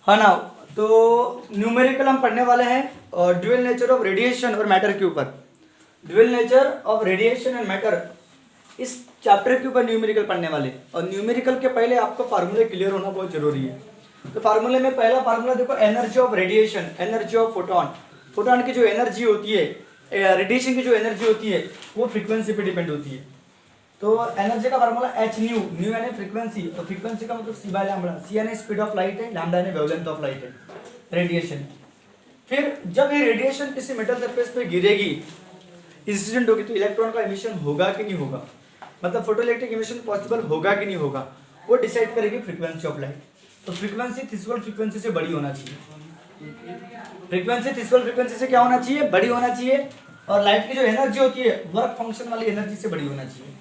हाँ ना, तो न्यूमेरिकल हम पढ़ने वाले हैं और ड्यूअल नेचर ऑफ रेडिएशन और मैटर के ऊपर। Dual nature of radiation and matter, इस चैप्टर के ऊपर न्यूमेरिकल पढ़ने वाले। और न्यूमेरिकल के पहले आपको फार्मूले क्लियर होना बहुत जरूरी है। तो फार्मूले में पहला फार्मूला देखो, energy of radiation, energy of photon. Photon की जो एनर्जी होती है, रेडिएशन की जो एनर्जी होती है, वो फ्रीक्वेंसी पे डिपेंड होती है। तो एनर्जी का फार्मूला एच न्यू, न्यू यानी फ्रीक्वेंसी, तो फ्रीक्वेंसी का मतलब सी बाय लैम्बडा। सी यानी स्पीड ऑफ लाइट है, लैम्बडा यानी वेवलेंथ ऑफ लाइट है, रेडिएशन। फिर जब ये रेडिएशन किसी मेटल सरफेस पे गिरेगी, इंसिडेंट होगी, तो इलेक्ट्रॉन का एमिशन होगा कि नहीं होगा, मतलब फोटो इलेक्ट्रिक एमिशन पॉसिबल होगा कि नहीं होगा, वो डिसाइड करेगी फ्रीक्वेंसी ऑफ लाइट। तो फ्रीक्वेंसी थ्रेशोल्ड फ्रीक्वेंसी से बड़ी होना चाहिए। फ्रीक्वेंसी थ्रेशोल्ड फ्रीक्वेंसी से क्या होना चाहिए, बड़ी होना चाहिए। और लाइट की जो एनर्जी होती है, वर्क फंक्शन वाली एनर्जी से बड़ी होना चाहिए।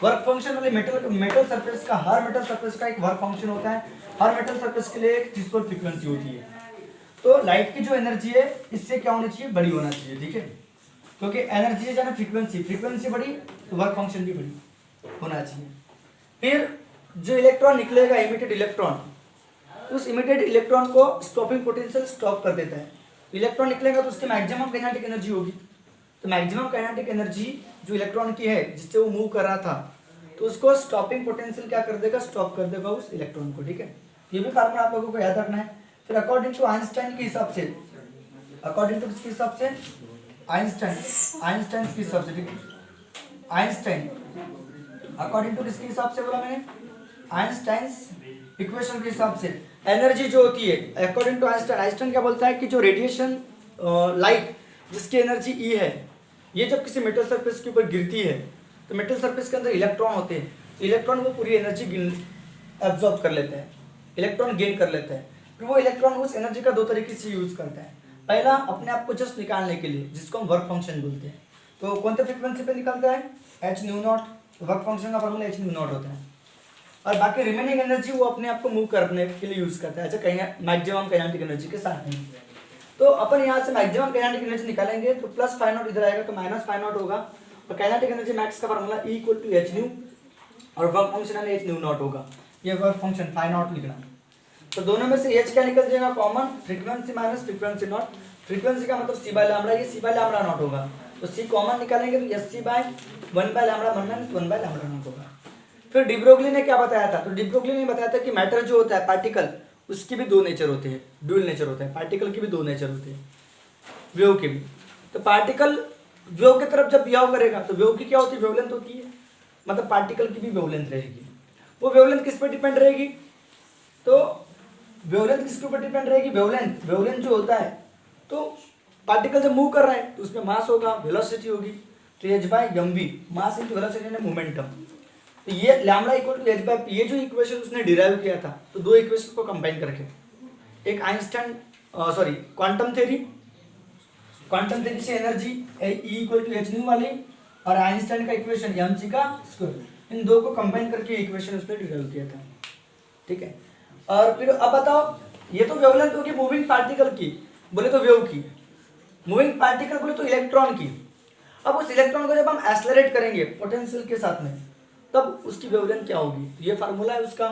वर्क फंक्शन वाले मेटल सरफेस का, हर मेटल सरफेस का एक वर्क फंक्शन होता है। हर मेटल सरफेस के लिए एक थ्रेशोल्ड फ्रीक्वेंसी होती है। तो लाइट की जो एनर्जी है, इससे क्या होना चाहिए, बड़ी होना चाहिए, ठीक है। क्योंकि एनर्जी है जाना फ्रीक्वेंसी, फ्रीक्वेंसी बड़ी तो वर्क फंक्शन भी बड़ी होना चाहिए। फिर जो इलेक्ट्रॉन निकलेगा, इमिटेड इलेक्ट्रॉन, उस इमिटेड इलेक्ट्रॉन को स्टॉपिंग पोटेंशियल स्टॉप कर देता है। इलेक्ट्रॉन निकलेगा तो उसकी मैक्सिमम काइनेटिक एनर्जी होगी। तो मैक्सिमम काइनेटिक एनर्जी जो इलेक्ट्रॉन की है, जिससे वो मूव कर रहा था, तो उसको स्टॉपिंग पोटेंशियल क्या कर देगा, स्टॉप कर देगा उस इलेक्ट्रॉन को, ठीक है। ये भी फार्मूला आप लोगों को याद रखना है। फिर अकॉर्डिंग टू आइंस्टाइन के हिसाब से, अकॉर्डिंग टू किसके हिसाब से, आइंस्टाइन, आइंस्टाइन के हिसाब से, ठीक है। आइंस्टाइन अकॉर्डिंग टू किसके हिसाब से बोला मैंने, आइंस्टाइन इक्वेशन के हिसाब से एनर्जी जो होती है, अकॉर्डिंग टू आइंस्टाइन, आइंस्टाइन क्या बोलता है कि जो रेडिएशन लाइट जिसकी एनर्जी ई है, ये जब किसी मेटल सरफेस के ऊपर गिरती है, तो मेटल सरफेस के अंदर इलेक्ट्रॉन होते हैं। इलेक्ट्रॉन वो पूरी एनर्जी एब्जॉर्ब कर लेते हैं, इलेक्ट्रॉन गेन कर लेते हैं। फिर वो इलेक्ट्रॉन उस एनर्जी का दो तरीके से यूज करता है। पहला, अपने आप को जस्ट निकालने के लिए, जिसको हम वर्क फंक्शन बोलते हैं। तो कौन सी फ्रीक्वेंसी पे निकलता है, H nu not. Work function का फॉर्मूला एच न्यू नॉट होता है। और बाकी रिमेनिंग एनर्जी वो अपने आप को मूव करने के लिए यूज करता है, ऐसे कहीं मैक्सिमम काइनेटिक एनर्जी के साथ में। तो अपन यहाँ से मैक्सिमम काइनेटिक एनर्जी निकालेंगे, तो प्लस फाइव नॉट इधर आएगा, तो माइनस फाइव नॉट होगा। और काइनेटिक एनर्जी मैक्स का formula E equal to h nu, और work function h nu naught होगा। ये वर्क फंक्शन फाइव नॉट लिखना। तो दोनों में से एच क्या निकल जाएगा common, frequency minus frequency not. Frequency का मतलब सी बाय लैम्बडा, ये सी बाय लैम्बडा नॉट होगा। तो सी कॉमन निकालेंगे तो S C by one by lambda minus one by lambda nought होगा। फिर डी ब्रोगली ने क्या बताया था, तो डी ब्रोगली ने बताया था कि मैटर जो होता है, पार्टिकल, उसकी भी दो नेचर होते हैं, ड्यूअल नेचर होता है। पार्टिकल की भी दो नेचर होते हैं, वेव के भी। तो पार्टिकल वेव की तरफ जब बिहेव करेगा, तो वेव की क्या होती है, वेवलेंथ होती है, मतलब पार्टिकल की भी वेवलेंथ रहेगी। वो वेवलेंथ किस पर डिपेंड रहेगी, तो वेवलेंथ किसके ऊपर डिपेंड रहेगी, वेवलेंथ। वेवलेंथ जो होता है, तो पार्टिकल जब मूव कर रहा है तो उसमें मास होगा, वेलोसिटी होगी। तो H by M V, mass into velocity यानी मोमेंटम। तो ये lambda equal to H by P, ये जो इक्वेशन उसने डिराइव किया था, तो दो इक्वेशन को कंबाइन करके, एक Einstein sorry quantum theory, quantum theory से energy E equal to h nu वाली, और आइंस्टाइन का इक्वेशन एम सी का स्क्वायर, इन दो को कंबाइन करके इक्वेशन उसने डिराइव किया था, ठीक है। और फिर अब बताओ, ये तो वेवलेंथ होगी मूविंग पार्टिकल की, बोले तो वेव की। मूविंग पार्टिकल बोले तो इलेक्ट्रॉन की। अब उस इलेक्ट्रॉन को जब हम एक्सेलरेट करेंगे पोटेंशियल के साथ में, तब उसकी वेवलेंथ क्या होगी। तो ये फार्मूला है उसका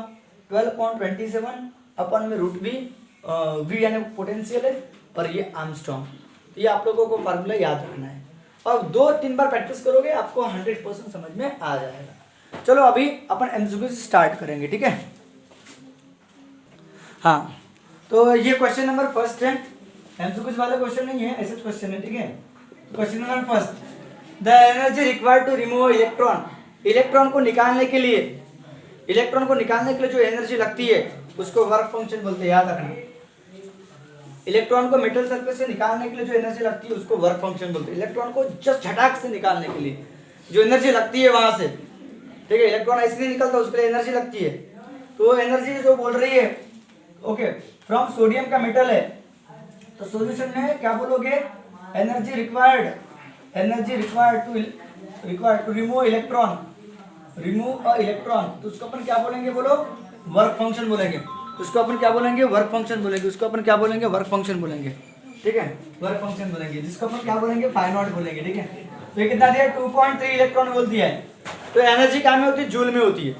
12.27 अपन में रूट वी, वी यानी पोटेंशियल है, और ये आर्मस्ट्रॉन्ग। तो ये आप लोगों को फार्मूला याद रखना है, और 2-3 बार प्रैक्टिस करोगे आपको 100% समझ में आ जाएगा। चलो अभी अपन एमसीक्यू स्टार्ट करेंगे, ठीक है। हाँ, तो ये क्वेश्चन नंबर फर्स्ट है, एमसीक्यू वाला क्वेश्चन नहीं है, ऐसे क्वेश्चन है, ठीक है। Question number first, the energy required to remove electron. Electron को निकालने के लिए, इलेक्ट्रॉन को निकालने के लिए जो एनर्जी लगती है, उसको वर्क फंक्शन बोलते हैं, याद रखना। इलेक्ट्रॉन को मेटल सरफेस से निकालने के लिए जो एनर्जी लगती है, उसको वर्क फंक्शन बोलते हैं। इलेक्ट्रॉन को जस्ट झटाक से निकालने के लिए जो एनर्जी लगती है वहां से, ठीक है। इलेक्ट्रॉन ऐसे नहीं निकलता, उसके लिए एनर्जी लगती है। तो एनर्जी जो बोल रही है, ओके, फ्रॉम सोडियम का मेटल है, तो सॉल्यूशन में क्या बोलोगे, energy required, energy required to remove electron, remove a electron. तो उसको अपन क्या बोलेंगे, बोलो वर्क फंक्शन बोलेंगे। उसको अपन क्या बोलेंगे, वर्क फंक्शन बोलेंगे। उसको अपन क्या बोलेंगे, वर्क फंक्शन बोलेंगे, ठीक है, वर्क फंक्शन बोलेंगे। जिसको अपन क्या बोलेंगे, फाइव नॉट बोलेंगे, ठीक है। तो ये कितना दिया, 2.3 इलेक्ट्रॉन वोल्ट दिया है। तो एनर्जी क्या में होती है, जूल में होती है,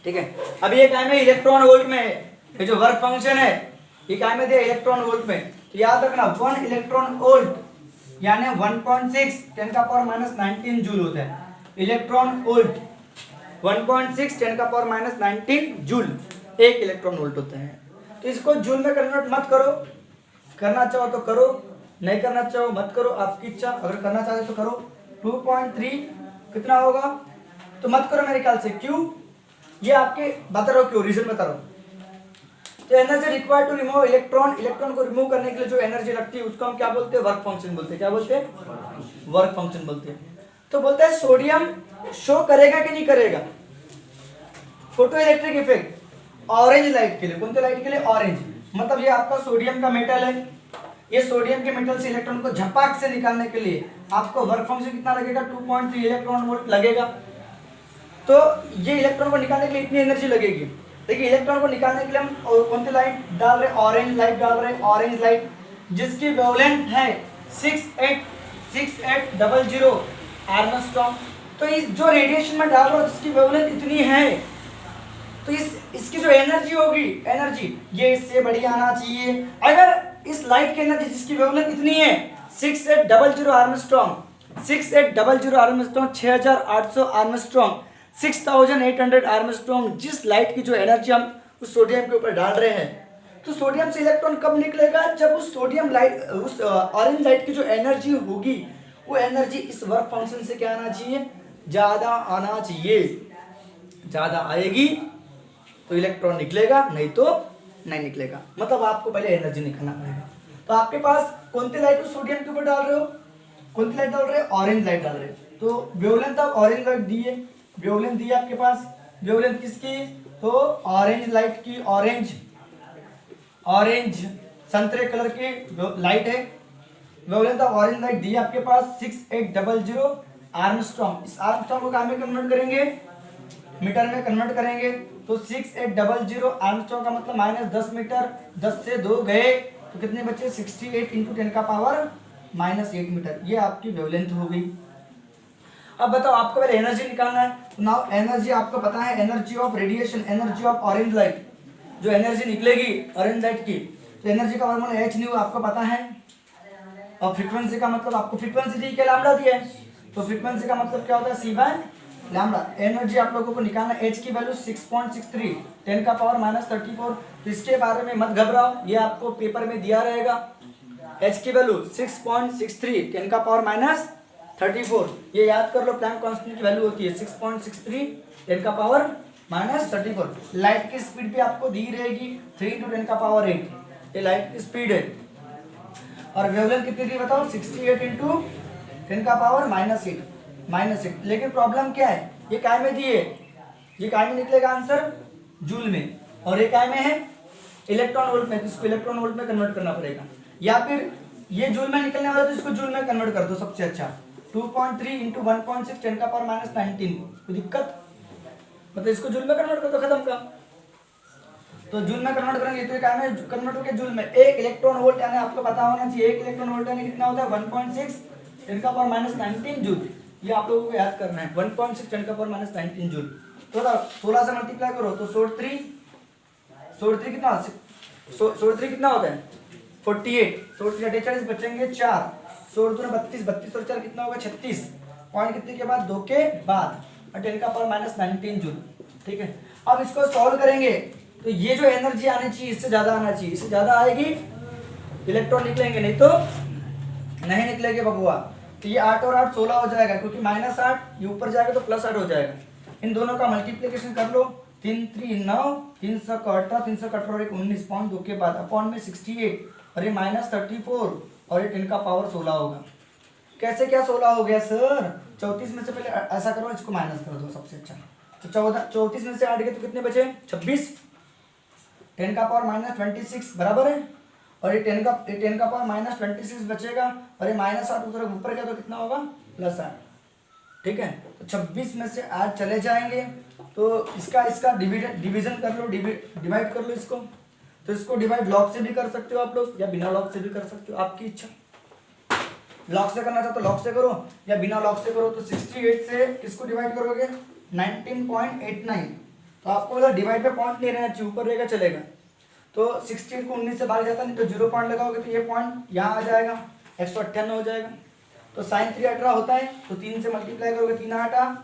ठीक है। अब ये क्या में, इलेक्ट्रॉन वोल्ट में है। ये जो वर्क फंक्शन है ये क्या में दिया, इलेक्ट्रॉन वोल्ट में। तो याद रखना 1 इलेक्ट्रॉन वोल्ट यानी 1.6 10 का पावर माइनस 19 जूल होता है। इलेक्ट्रॉन वोल्ट 1.6 10 का power minus 19 joule 1 electron volt होता है। तो इसको जूल में कन्वर्ट मत करो, करना चाहो तो करो, नहीं करना चाहो मत करो, आपकी इच्छा। अगर करना चाहते तो करो। 2.3 कितना होगा तो मत करो मेरे ख्याल से। क्यों, ये आपके बता रहा हूँ क्यों, रीजन बता रहा हूँ। तो energy required to remove electron, electron को रिमूव करने के लिए जो एनर्जी लगती है उसको हम क्या बोलते हैं, वर्क फंक्शन बोलते हैं। क्या बोलते हैं, वर्क फंक्शन बोलते हैं। तो बोलते हैं सोडियम शो करेगा कि नहीं करेगा photo electric effect orange light के लिए। कौन सी लाइट के लिए, ऑरेंज। मतलब ये आपका सोडियम का मेटल है, ये सोडियम के मेटल से इलेक्ट्रॉन को झपाक से निकालने के लिए आपको वर्क फंक्शन कितना लगेगा, 2.3 इलेक्ट्रॉन वोल्ट लगेगा। तो ये इलेक्ट्रॉन को निकालने के लिए इतनी एनर्जी लगेगी। देखिए इलेक्ट्रॉन को निकालने के लिए हम कौन सी लाइट डाल रहे, ऑरेंज लाइट डाल रहे, ऑरेंज लाइट जिसकी वेवलेंथ है 6800 एंगस्ट्रॉम। तो इस जो रेडिएशन में डाल रहा हूँ जिसकी वेवलेंथ इतनी है, तो इसकी जो एनर्जी होगी, एनर्जी ये इससे बड़ी आना चाहिए। अगर इस लाइट की एनर्जी जिसकी वेवलेंथ इतनी है 6800 आर्मस्ट्रॉन्ग, 6800 आर्मस्ट्रॉन्ग, 6800 आर्मस्ट्रॉन्ग, 6800 आर्मस्ट्रॉन्ग, जिस लाइट की जो एनर्जी हम उस सोडियम के ऊपर डाल रहे हैं, तो सोडियम से इलेक्ट्रॉन कब निकलेगा, जब उस सोडियम लाइट, उस ऑरेंज लाइट की जो एनर्जी होगी वो एनर्जी इस वर्क फंक्शन से क्या आना चाहिए, ज्यादा आना चाहिए। ज्यादा आएगी तो इलेक्ट्रॉन निकलेगा, नहीं तो नहीं निकलेगा। मतलब आपको पहले एनर्जी निकालना पड़ेगा। तो आपके पास कौन सी लाइट सोडियम के ऊपर डाल रहे हो, कौन सी लाइट डाल रहे हो, ऑरेंज लाइट डाल रहे हो। तो वेवलेंथ ऑफ ऑरेंज लाइट दी है, वेवलेंथ दी है आपके पास। वेवलेंथ किसकी, तो ऑरेंज लाइट की, ऑरेंज संतरे कलर की लाइट है। वेवलेंथ ऑफ ऑरेंज लाइट दी है आपके पास 6800 आर्मस्ट्रॉन्ग। इस आर्मस्ट्रॉन्ग को कहाँ में कन्वर्ट करेंगे, मीटर में कन्वर्ट करेंगे। तो 6800 आर्मस्ट्रॉन्ग का मतलब माइनस 10 मीटर, 10 से 2 गए तो कितने बचे, 68 इंटू 10 का पावर माइनस 8 मीटर। ये आपकी वेवलेंथ हो गई। अब बताओ आपको पहले एनर्जी निकालना है। नाउ एनर्जी आपको पता है, energy of radiation, energy of orange light, जो एनर्जी निकलेगी ऑरेंज लाइट की, तो एनर्जी का फॉर्मूला एच न्यू आपको पता है। और फ्रीक्वेंसी का मतलब आपको फ्रीक्वेंसी दी के लैम्डा दिया है, तो फ्रीक्वेंसी का मतलब क्या होता है, सी बाय लैम्डा। एनर्जी आप लोगों को निकालना, एच की वैल्यू 6.63 10 का पावर माइनस 34। तो इसके बारे में मत घबराओ, ये आपको पेपर में दिया रहेगा। एच की वैल्यू 6.63 10 का पावर माइनस 34, ये याद कर लो। प्लैंक कांस्टेंट की वैल्यू होती है 6.63 10 का पावर माइनस 34। लाइट की स्पीड भी आपको दी रहेगी 3 इंटू 10 का पावर 8, ये लाइट की स्पीड है। और वेवलेंथ कितनी थी बताओ, 68 इंटू 10 का पावर माइनस 8। लेकिन प्रॉब्लम क्या है, ये काय में दी है, ये काय में निकलेगा आंसर, जूल में। और ये काय में है, इलेक्ट्रॉन वोल्ट में। तो इसको इलेक्ट्रॉन वोल्ट में कन्वर्ट करना पड़ेगा, या फिर ये जूल में निकलने वाला तो इसको जूल में कन्वर्ट कर दो, सबसे अच्छा। 2.3 इंटू 1.6 10 का पावर माइनस 19, कोई दिक्कत, मतलब इसको जूल में कन्वर्ट कर दो, खत्म का। तो जूल में कन्वर्ट करेंगे तो क्या है, कन्वर्ट होकर जूल में 1 इलेक्ट्रॉन वोल्ट यानी आपको पता होना चाहिए 1 इलेक्ट्रॉन वोल्ट यानी कितना होता है 1.6 10 का पावर माइनस 19 जूल। ये आप लोगों को याद करना है, 1.6 10 का पावर माइनस 19 जूल। तो 16 से मल्टीप्लाई करो तो 43 कितना, 43 कितना होता है 48, 48 बचेंगे 4, 16 32, 32 और 4 कितना होगा 36, पॉइंट कितने के बाद 2 के बाद, और 10 का पावर माइनस 19 जूल। ठीक है, अब इसको सॉल्व करेंगे तो ये जो एनर्जी आनी चाहिए इससे ज्यादा आना चाहिए, इससे ज्यादा आएगी इलेक्ट्रॉन निकलेंगे, नहीं तो नहीं निकलेंगे बबुआ। तो ये 8 और 8 16 हो जाएगा, क्योंकि माइनस 8 ये ऊपर जाएगा तो प्लस 8 हो जाएगा। इन दोनों का मल्टीप्लीकेशन कर लो, 3 3 9, 3 सौ 18 और 19 पॉइंट 2 के बाद अपॉन में 68 और ये माइनस 34 और ये 10 का पावर 16 होगा। कैसे क्या 16 हो गया सर, 34 में से पहले ऐसा करो, इसको माइनस कर दो सबसे अच्छा। तो 34 में से 8 गए तो कितने बचे 26, 10 का पावर माइनस 26 बराबर है, और ये 10 का पावर माइनस 26 बचेगा, और ये माइनस 8 उधर ऊपर गया तो कितना होगा प्लस 8। ठीक है, तो 26 में से 8 चले जाएंगे, तो इसका डिवीजन कर लो, डिवाइड कर लो इसको। तो इसको डिवाइड लॉग से भी कर सकते हो आप लोग, या बिना लॉग से भी कर सकते हो, आपकी इच्छा। लॉग से करना चाहो तो लॉग से करो, या बिना लॉग से करो। तो 68 से किसको डिवाइड करोगे 19.89, तो आपको मतलब डिवाइड पे पॉइंट नहीं रहना चाहिए, ऊपर रहेगा चलेगा। तो 16 को 19 से भाग जाता नहीं, तो 0 पॉइंट लगाओगे तो ये पॉइंट यहाँ आ जाएगा, 198 हो जाएगा। तो साइन 3 18 होता है, तो 3 से मल्टीप्लाई करोगे, 3 8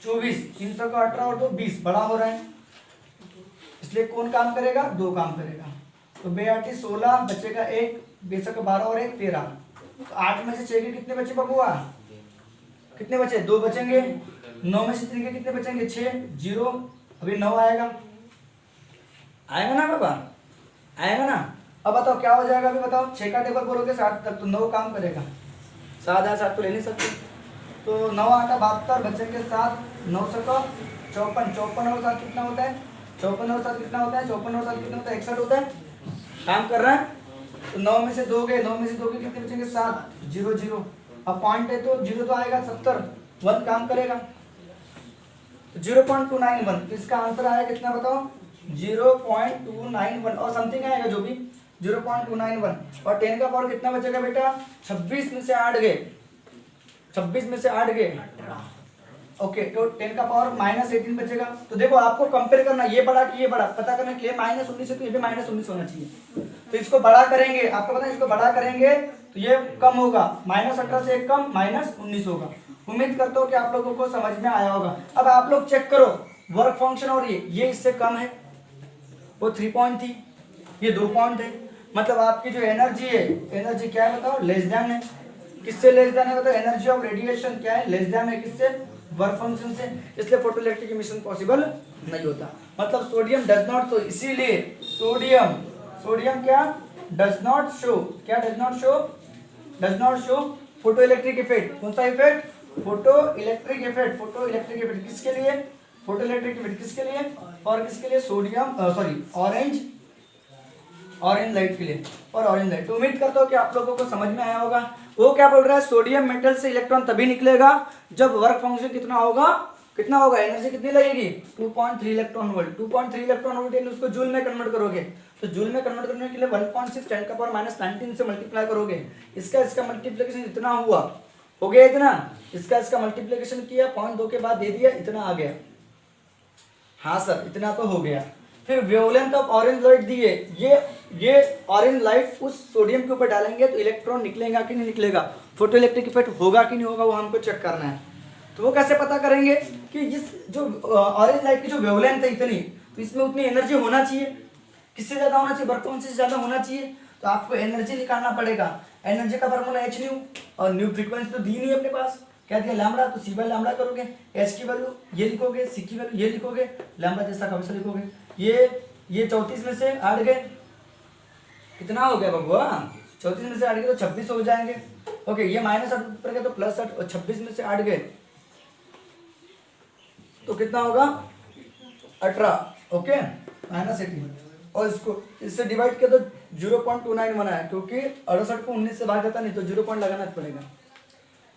24, 300 का 18 और 2 20, बड़ा हो रहा है, इसलिए कौन काम करेगा, 2 काम करेगा। तो बे 8 16, बचेगा 1, बेशक 12 और 1 13। तो 8 में से 6 के कितने बचे बबुआ, कितने बचे, 2 बचेंगे। 9 में से 3 के कितने बचेंगे, 6, 0, अभी 9 आएगा, आएगा ना बाबा, आएगा ना। अब बताओ क्या हो जाएगा, अभी बताओ, 6 का टेबल बोलोगे 7 तक, तो 9 काम करेगा, 7 है 7 तो ले नहीं सकते, तो 9 8 72, बचेंगे 7, 9 से 54, 54 और 7 कितना होता है, 54 और 7 कितना होता है, 54 और 7 कितना होता है, 61 होता है, काम कर रहा है। तो 9 में से 2 गए, 9 में से 2 के कितने बचेंगे, 7, 0 0, अब पॉइंट है तो 0 तो आएगा, 70, 1 काम करेगा, 0.291, तो इसका आंसर आया कितना बताओ, 0.291 और समथिंग आएगा जो भी, 0.291। और 10 का पावर कितना बचेगा बेटा, 26 में से 8 गए, 26 में से 8 गए, ओके, तो 10 का पावर -18 बचेगा। तो देखो आपको कंपेयर करना, ये बड़ा कि ये बड़ा, पता करना कि ये -19 है तो ये भी -19 होना चाहिए। तो इसको बड़ा करेंगे, आपको पता है इसको बड़ा करेंगे तो ये कम होगा, -18 से एक कम, -19 होगा। उम्मीद करता हूँ कि आप लोगों को समझ में आया होगा। अब आप लोग चेक करो, वर्क फंक्शन और ये इससे कम है, वो 3 पॉइंट थी, ये 2 पॉइंट है, मतलब आपकी जो एनर्जी है, एनर्जी क्या है बताओ, लेस देन है, किससे लेस देन है बताओ, एनर्जी ऑफ रेडिएशन क्या है, लेस देन है, किससे, वर्क फंक्शन से, इसलिए फोटोइलेक्ट्रिक इमिशन पॉसिबल नहीं होता। मतलब सोडियम डज नॉट शो, इसीलिए सोडियम क्या डज नॉट शो, क्या does not show, does not show photoelectric effect. कौन सा effect, photoelectric effect, photoelectric effect किसके लिए, फोटोइलेक्ट्रिक इफेक्ट किसके लिए, और किसके लिए, सोडियम सॉरी ऑरेंज लाइट के लिए, और ऑरेंज लाइट। तो उम्मीद करता हूँ कि आप लोगों को समझ में आया होगा। वो क्या बोल रहा है, सोडियम मेटल से इलेक्ट्रॉन तभी निकलेगा जब वर्क फंक्शन कितना होगा, कितना होगा, एनर्जी कितनी लगेगी, 2.3 इलेक्ट्रॉन वोल्ट, 2.3 इलेक्ट्रॉन वोल्ट, उसको जूल में कन्वर्ट करोगे, तो जूल में कन्वर्ट करने के लिए 1.6 10 का पावर -19 से मल्टीप्लाई करोगे, इसका मल्टीप्लिकेशन इतना हुआ, हो गया इतना, इसका मल्टीप्लिकेशन किया, 0.2 के बाद दे दिया, इतना आ गया, हाँ सर इतना तो हो गया। फिर वेवलेंथ ऑफ ऑरेंज लाइट दिए, ये ऑरेंज लाइट उस सोडियम के ऊपर डालेंगे तो इलेक्ट्रॉन निकलेगा कि नहीं निकलेगा, फोटो इलेक्ट्रिक इफेक्ट होगा कि नहीं होगा, वो हमको चेक करना है। तो वो कैसे पता करेंगे कि इस जो ऑरेंज लाइट की जो वेवलेंथ है इतनी, तो इसमें उतनी एनर्जी होना चाहिए, किससे ज्यादा होना चाहिए, वर्क फंक्शन से ज्यादा होना चाहिए, तो आपको एनर्जी निकालना पड़ेगा। एनर्जी का फॉर्मूला h न्यू, और न्यू फ्रीक्वेंसी तो दी नहीं अपने पास, क्या दिया लैम्बडा, तो c बाय लैम्बडा करोगे, h की वैल्यू ये लिखोगे, c की वैल्यू ये लिखोगे, लैम्बडा जैसा कभी से लिखोगे, ये 34 में से 8 गए, कितना हो गया बबुआ, 34 में से 8 गए तो 26 हो जाएंगे, ओके, ये -8 ऊपर गए तो +8, और 26 में से 8 गए तो कितना होगा 18, ओके, -18, और इसको इससे डिवाइड किया तो 0.291 आया, क्योंकि 68 को 19 से भाग जाता नहीं तो 0 पॉइंट लगाना पड़ेगा।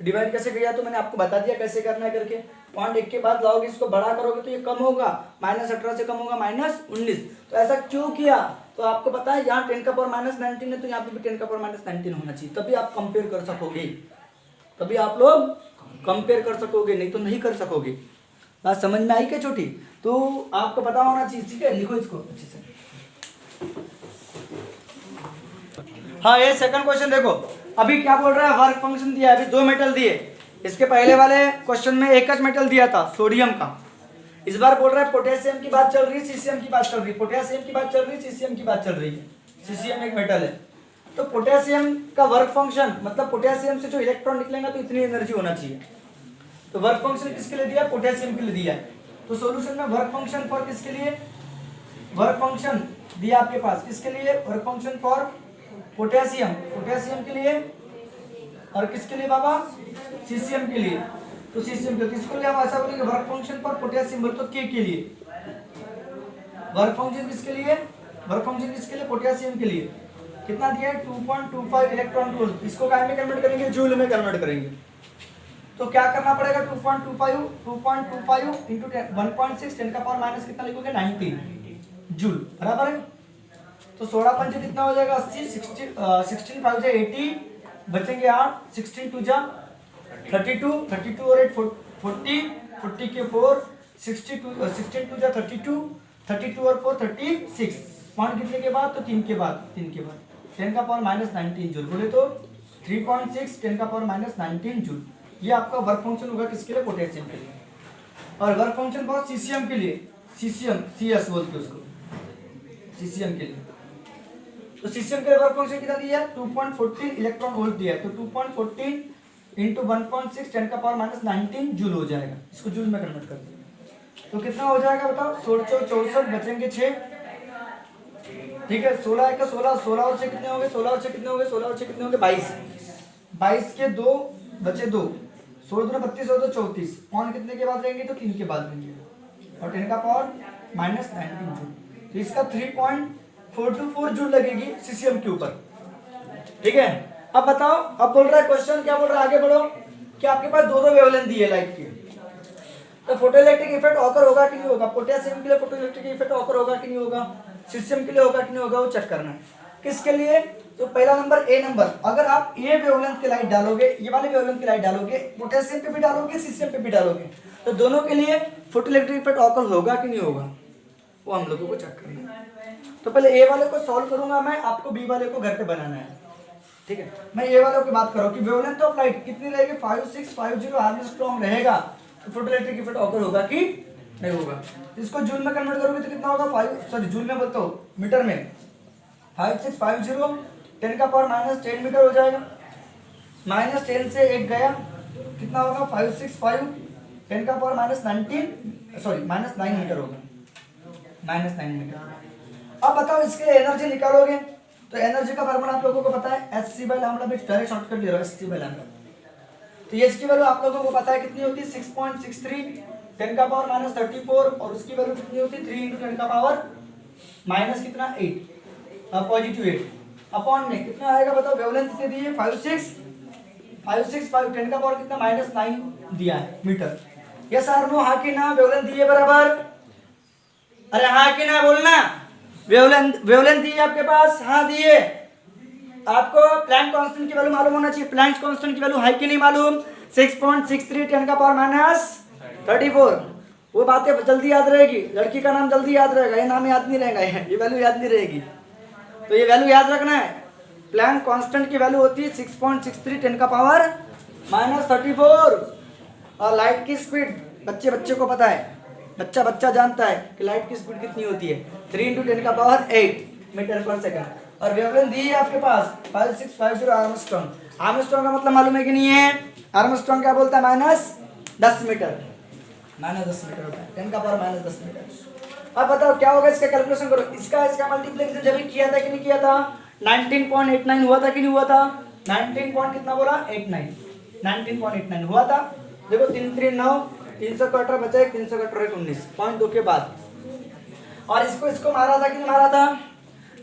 डिवाइड कैसे किया तो मैंने आपको बता दिया कैसे करना है करके, पॉइंट 1 के बाद लाओगे, इसको बड़ा करोगे तो ये कम होगा, -18 से कम होगा -19। तो ऐसा क्यों किया, तो आपको पता है यहाँ 10 का पावर -19 है, तो यहाँ पे भी 10 का पावर -19 होना चाहिए, तभी आप कंपेयर कर सकोगे, तभी आप लोग कंपेयर कर सकोगे, नहीं तो नहीं कर सकोगे। बात समझ में आई क्या छोटी, तो आपको पता होना चाहिए, ठीक है, लिखो इसको अच्छे से। हाँ, ये सेकंड क्वेश्चन देखो, अभी क्या बोल रहा है, वर्क फंक्शन दिया है, अभी 2 मेटल दिए, इसके पहले वाले क्वेश्चन में एक ही मेटल दिया था सोडियम का, इस बार बोल रहा है पोटेशियम की बात चल रही है, सीसीएम की बात चल रही है, पोटेशियम की बात चल रही है, सीसीएम की बात चल रही है, सीसीएम एक मेटल है। तो पोटेशियम का वर्क फंक्शन, मतलब पोटेशियम से जो इलेक्ट्रॉन निकलेगा तो इतनी एनर्जी होना चाहिए, तो वर्क फंक्शन किसके लिए दिया, पोटेशियम के लिए दिया है। तो सॉल्यूशन में वर्क फंक्शन फॉर किसके लिए, वर्क फंक्शन दिया आपके पास, किसके लिए, work function for potassium, potassium के लिए, और किसके लिए बाबा, सीसीएम के लिए, तो सीसीएम के लिए, इसको लिए हम ऐसा बोलेंगे वर्क फंक्शन फॉर पोटेशियम, बोले तो के लिए, वर्क फंक्शन किसके लिए, वर्क फंक्शन किसके लिए, पोटेशियम के लिए, कितना दिया है 2.25 इलेक्ट्रॉन वोल्ट, इसको काय में कन्वर्ट करेंगे, जूल में कन्वर्ट करेंगे, तो क्या करना पड़ेगा, 2.25 इंटू 1.6 10 का पावर माइनस कितना लिखोगे 19 जूल, बराबर है। तो 16 पंजे कितना हो जाएगा 80, 16 5 जा 80, बचेंगे 8, 16 2 जा 32, 32 और 8 40, 40 के 4, 16 2 जा 32, 32 और 4 36, पॉइंट कितने के बाद? तो 3 के बाद, 3 के बाद 10 का पावर माइनस 19 जूल, बोले तो 3.6 10 का पावर माइनस 19 जूल। ये आपका वर्क फंक्शन होगा किसके लिए? पोटेशियम के लिए। और वर्क फंक्शन बहुत सीसीएम के लिए, सीसीएम सीएस बोलते हैं उसको, सीसीएम के लिए। तो सीसीएम के लिए वर्क फंक्शन कितना दिया है? 2.14 इलेक्ट्रॉन वोल्ट दिया है, तो 2.14 इंटू 1.6 10 का पावर माइनस 19 जूल हो जाएगा। इसको जूल में कन्वर्ट कर दो तो कितना हो जाएगा बताओ? 1664 बचेंगे 6, ठीक है। 16 का 16, 16 और 6 कितने हो गए? 16 और 6 कितने हो गए? 16 और 6 कितने हो गए? 22, 22 के 2 बचे 2, 16 2 32 और 2 34। पॉइंट कितने के बाद रहेंगे? तो 3 के बाद रहेंगे, और 10 का पावर माइनस 19 जूल। तो इसका 3.424 जूल लगेगी सीसीएम के ऊपर, ठीक है। अब बताओ, अब बोल रहा है क्वेश्चन, क्या बोल रहा है? आगे बढ़ो कि आपके पास दो वेवलेंथ दी है लाइट की, तो फोटोइलेक्ट्रिक इफेक्ट ऑकर होगा कि नहीं होगा? पोटेशियम के लिए फोटोइलेक्ट्रिक इफेक्ट ऑकर होगा कि नहीं होगा? सीसीएम के लिए होगा कि नहीं होगा? वो चेक करना है। किसके लिए? तो पहला नंबर ए नंबर, अगर आप ये वेवलेंथ की लाइट डालोगे, ये वाले वेवलेंथ की लाइट डालोगे, पोटेशियम पे भी डालोगे, सीसीएम पे भी डालोगे, तो दोनों के लिए फोटोइलेक्ट्रिक इफेक्ट ऑकर होगा कि नहीं होगा? वो हम लोगों को चेक करना है। तो पहले ए वाले को सॉल्व करूंगा मैं, आपको बी वाले को घर पे बनाना है, ठीक है। मैं ए वालों की बात करूँ कि वेवलेंथ ऑफ लाइट कितनी रहेगी? 5650 आर्मस्ट्रांग रहेगा, तो फोटोइलेक्ट्रिक इफेक्ट ऑकर होगा कि नहीं होगा? इसको जूल में कन्वर्ट करोगे तो कितना होगा? जूल में बोलते हो, मीटर में 5650 10 का पावर माइनस 10 मीटर हो जाएगा। माइनस 10 से 1 गया, कितना होगा? 565 10 का power minus 19, sorry minus 9 metre होगा, माइनस 9 मीटर। अब बताओ इसके एनर्जी निकालोगे तो एनर्जी का फार्मूला आप लोगों को पता है, Hc/λ में डायरेक्ट शॉर्टकट ले रहा है, Hc/λ। तो ये इसकी वैल्यू आप लोगों को पता है कितनी होती है? 6.63 10 का पावर माइनस 34, और उसकी वैल्यू कितनी होती है? 3 इंटू 10 का पावर माइनस कितना? 8, पॉजिटिव 8 अपॉन में कितना आएगा बताओ? वेवलेंथ कितनी दी है? 565 10 का पावर कितना? माइनस 9 दिया है मीटर। यस और नो? हाँ कि ना? वेवलेंथ दी है बराबर? अरे हाँ कि ना बोलना? वेवलेंथ दी है आपके पास? हाँ दी है। आपको प्लैंक कांस्टेंट की वैल्यू मालूम होना चाहिए। प्लैंक कांस्टेंट की वैल्यू है कि नहीं मालूम? 6.63 10 का पावर माइनस 34। वो बातें जल्दी याद रहेगी, लड़की का नाम जल्दी याद रहेगा, ये नाम याद नहीं रहेगा, ये वैल्यू याद नहीं रहेगी। तो ये वैल्यू याद रखना है। प्लैंक कांस्टेंट की वैल्यू होती है 6.63 10 का पावर माइनस 34। और लाइट की स्पीड बच्चे को पता है, बच्चा जानता है कि लाइट की स्पीड कितनी होती है? 3 इंटू 10 का पावर 8 मीटर पर सेकंड। और वेवलेंथ दी है आपके पास 5650 आर्मस्ट्रांग। आर्मस्ट्रांग का मतलब मालूम है कि नहीं है? आर्मस्ट्रांग क्या बोलता है? माइनस 10 मीटर, माइनस 10 मीटर होता है, 10 का पावर माइनस 10 मीटर। अब बताओ क्या होगा? इसका कैलकुलेशन करो। इसका मल्टीप्लिकेशन जब भी किया था कि नहीं किया था? 19.89 हुआ था कि नहीं हुआ था? 19 पॉइंट कितना बोला? 19.89 हुआ था। देखो 3 3 9, 318 बचा, 318 19, पॉइंट 2 के बाद। और इसको मारा था कि नहीं मारा था?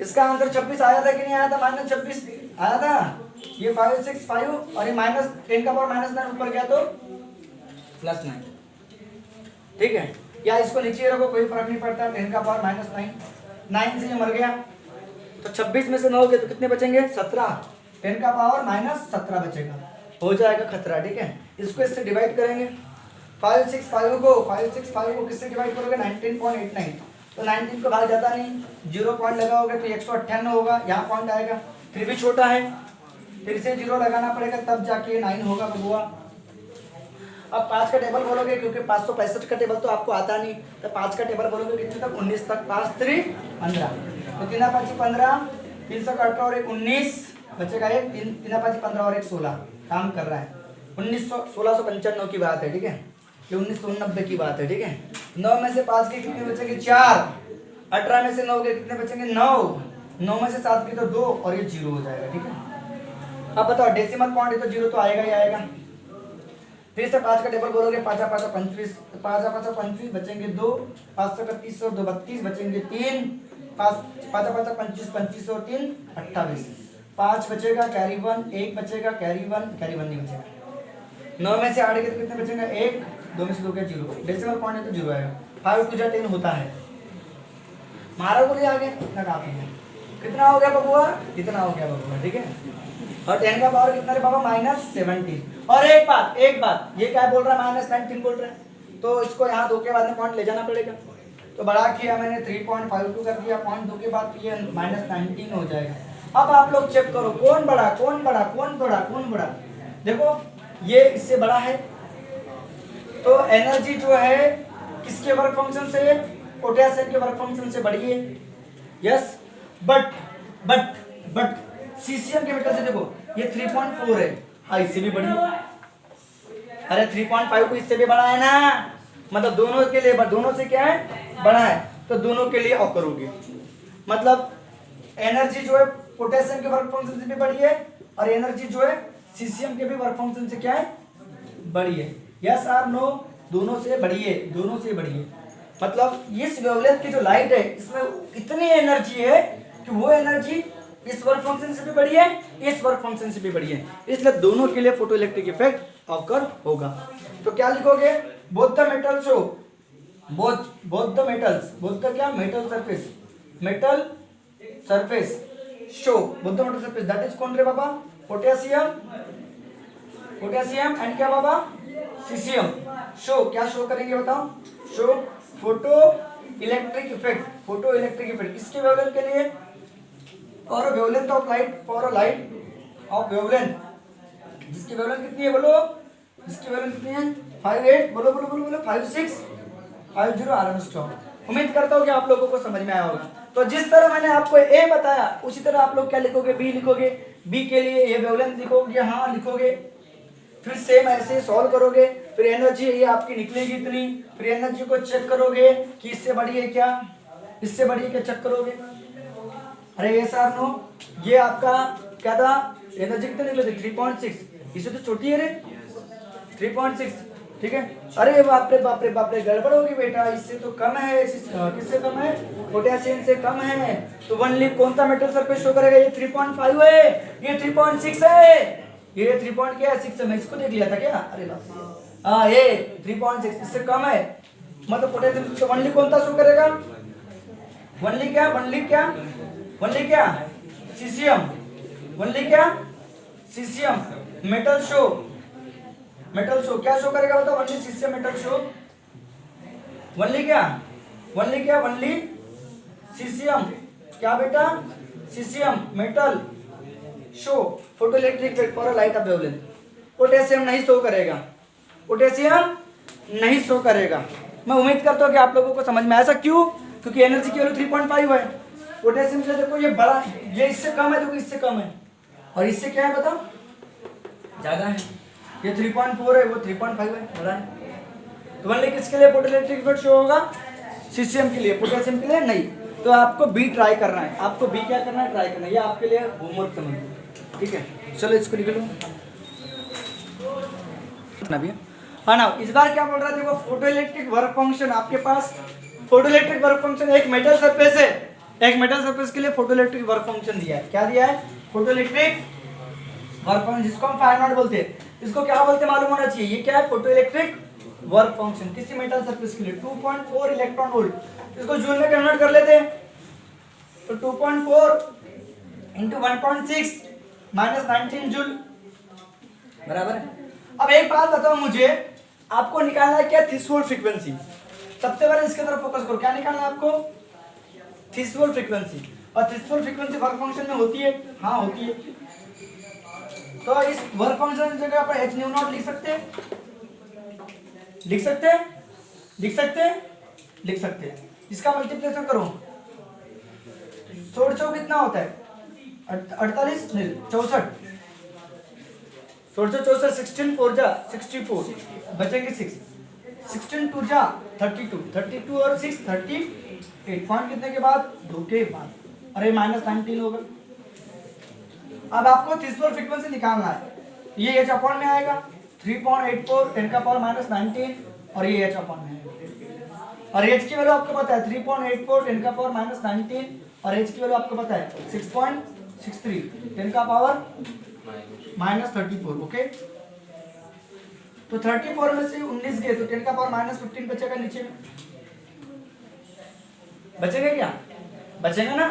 इसका आंसर 26 आया था कि नहीं आया था? माइनस 26 आया था। ये 565 और ये माइनस 10 का पावर माइनस 9 ऊपर गया तो प्लस 9, ठीक है। या इसको नीचे रखो, कोई फर्क नहीं पड़ता। 10 का पावर माइनस 9 से ये मर गया, तो 26 में से 9 गए तो कितने बचेंगे? 17। 10 का पावर माइनस 17 बचेगा, हो जाएगा खतरा, ठीक है। इसको इससे डिवाइड करेंगे, 565 को किससे डिवाइड करोगे? 19.89, तो 19 को भाग जाता नहीं, 0 पॉइंट लगाओगे तो 198 होगा, यहाँ पॉइंट आएगा, फिर भी छोटा है, फिर से 0 लगाना पड़ेगा तब जाके 9 होगा बबुआ। अब 5 का टेबल बोलोगे, क्योंकि 565 का टेबल तो आपको आता नहीं, तो 5 का टेबल बोलोगे कितने तक? 19 तक। 5 3 15, तो 3 5 15, 318 और 1 19 बचेगा, एक 3 5 15 और 1 16, काम कर रहा है। 1695 की बात है, ठीक है, ये 1990 की बात है, ठीक है। 9 में से 5 के कितने बचेंगे? 4। 18 में से 9 के कितने बचेंगे? 9। 9 में से 7 के तो 2, और ये 0 हो जाएगा, ठीक है। अब बताओ डेसिमल पॉइंट है तो 0 तो आएगा ही आएगा। फिर से 5 का टेबल बोलोगे, 5 5 25, 5 5 25 बचेंगे 2, 5 31 और 2 32 बचेंगे 3, 5 5 25 25 और 3 28, 5 बचेगा कैरी 1, 1 बचेगा कैरी 1 नहीं बचेगा। 9 में से 8 के तो कितने बचेंगे? 1, 2 में से 2 के 0, डेसिमल पॉइंट है तो 0 आएगा। 5 2 10 होता है, मारा बोलिए आगे कितना काफी है। कितना हो गया बबुआ? कितना हो गया बबुआ, ठीक है। और 10 का पावर कितना रे बाबा? माइनस 17। और एक बात, ये क्या बोल रहा है? माइनस 19 बोल रहा है, तो इसको यहाँ 2 के बाद में पॉइंट ले जाना पड़ेगा। तो बढ़ा किया मैंने 3.52 कर दिया, 0.2 के बाद ये -19 हो जाएगा। अब आप लोग चेक करो कौन बड़ा कौन बड़ा कौन बड़ा कौन बड़ा। देखो ये इससे बड़ा है, तो एनर्जी जो है किसके वर्क फंक्शन से, पोटेशियम के वर्क फंक्शन से बड़ी है। यस, बट सीसीएम के मीटर से देखो ये 3.4 है, हाँ इससे भी बड़ी है। अरे 3.5 इससे भी बड़ा है ना, मतलब दोनों के लिए, दोनों से क्या है बड़ा है, तो दोनों के लिए ऑकर होगी। मतलब एनर्जी जो है पोटेशियम के वर्क फंक्शन से भी बड़ी है, और एनर्जी जो है सीसीएम के भी वर्क फंक्शन से क्या है बड़ी है। यस और नो, दोनों से बड़ी है, दोनों से बड़ी है। मतलब इस वेवलेंथ की जो लाइट है इसमें इतनी एनर्जी है कि वो एनर्जी इस वर्क फंक्शन से भी बड़ी है, इस वर्क फंक्शन से भी बड़ी है, इसलिए दोनों के लिए फोटो इलेक्ट्रिक इफेक्ट ऑकर होगा। तो क्या लिखोगे, both the metals show, both the metals, both the क्या metal surface, metal surface show, both the metal surface that is कौन रे बाबा, पोटेशियम, पोटेशियम एंड क्या बाबा सीसीएम। शो क्या शो करेंगे बताओ, show photo electric effect, photo electric effect किसके वेवलेंथ के लिए, और wavelength of light, for a light of wavelength, जिसकी वेवलेंथ कितनी है बोलो, जिसकी वेवलेंथ कितनी है 58, बोलो बोलो बोलो बोलो 5650 आर्मस्ट्रॉन्ग। उम्मीद करता हूँ कि आप लोगों को समझ में आया होगा। तो जिस तरह मैंने आपको ए बताया उसी तरह आप लोग क्या लिखोगे, बी लिखोगे, बी के लिए ये वेवलेंथ लिखोगे, हाँ लिखोगे, फिर सेम ऐसे सॉल्व करोगे, फिर एनर्जी ये आपकी निकलेगी इतनी, फिर एनर्जी को चेक करोगे कि इससे बड़ी है क्या, इससे बड़ी है क्या, चेक करोगे। अरे ये सर नो, ये आपका क्या था, एनर्जी कितने निकले थे 3.6, इससे तो छोटी है रे 3.6, ठीक है। अरे बाप रे बाप रे बाप रे, गड़बड़ होगी बेटा, इससे तो कम है, किससे कम है, पोटेशियम से कम है। तो वनली कौन सा मेटल सरफेस शो करेगा, ये 3.5 है, ये 3.6 है, ये 3 क्या है 6 है, मैं इसको देख लिया था क्या, अरे बाप, हाँ ये 3.6 इससे कम है, मतलब पोटेशियम से वनली कौन सा शो करेगा, वनली क्या, वनली क्या, वनली क्या सीसीएम, वनली क्या caesium metal show, metal show क्या शो करेगा बताओ, only caesium metal show, only क्या, वनली क्या, वनली सीसीएम क्या बेटा, caesium metal show photo electric effect for a light of wavelength. Potassium नहीं शो करेगा, पोटेशियम नहीं शो करेगा। मैं उम्मीद करता हूँ कि आप लोगों को समझ में, ऐसा क्यों, क्योंकि एनर्जी की वैल्यू 3.5 है, पोटेशियम से देखो ये बड़ा, ये इससे कम है, देखो इससे कम है, और इससे क्या है बताओ ज्यादा है, ये 3.4 है, वो 3.5 है, बड़ा है। तो वनली किसके लिए फोटो इलेक्ट्रिक इफेक्ट शो होगा, सीसीएम के लिए, पोटेशियम के लिए नहीं। तो आपको बी ट्राई करना है, आपको बी क्या करना है, ट्राई करना है, ये आपके लिए होमवर्क समझ लो, ठीक है। चलो इसको लिख लो ना भैया, हाँ ना। इस बार क्या बोल रहा था, देखो फोटो इलेक्ट्रिक वर्क फंक्शन आपके पास, फोटो इलेक्ट्रिक वर्क फंक्शन एक मेटल सरफेस है, एक मेटल सरफेस के लिए फोटो इलेक्ट्रिक वर्क फंक्शन दिया है, क्या दिया है, फोटो इलेक्ट्रिक वर्क फंक्शन, जिसको हम फाइव बोलते हैं, इसको क्या बोलते हैं मालूम होना चाहिए, ये क्या है फोटो इलेक्ट्रिक वर्क फंक्शन किसी मेटल सरफेस के लिए 2.4 इलेक्ट्रॉन वोल्ट। इसको जूल में कन्वर्ट कर लेते हैं, तो 2.4 इंटू 1.6 माइनस 19 जूल बराबर है। अब एक बात बताओ मुझे, आपको निकालना है क्या, थ्रेशोल्ड फ्रीक्वेंसी। सबसे पहले इसके तरफ फोकस करो, क्या निकालना है आपको, थ्रेशोल्ड फ्रीक्वेंसी। और थ्रेशोल्ड फ्रीक्वेंसी वर्क फंक्शन में होती है, हाँ होती है। तो इस वर्क फंक्शन की जगह पर h न्यू नॉट लिख सकते हैं, लिख सकते हैं, लिख सकते हैं, लिख सकते हैं। इसका मल्टीप्लिकेशन करो, 16 कितना होता है 48 नहीं 64, 16 16 4 जा 64, बचेंगे 6, 16 2 जा 32, 32 और 6 38, पॉइंट कितने के बाद 2 के बाद, अरे -19 होगा। अब आपको थ्रेशोल्ड फ्रीक्वेंसी निकालना है, ये h अपॉन में आएगा 3.84 10 का पावर -19, और ये h अपॉन में आएगा, और h की वैल्यू आपको पता है 3.84 10 का पावर -19, और h की वैल्यू आपको पता है 6.63 10 का पावर -34, ओके। तो 34 में से 19 गए तो 10 का पावर -15 बचेगा नीचे में, बचेगा क्या, बचेगा ना,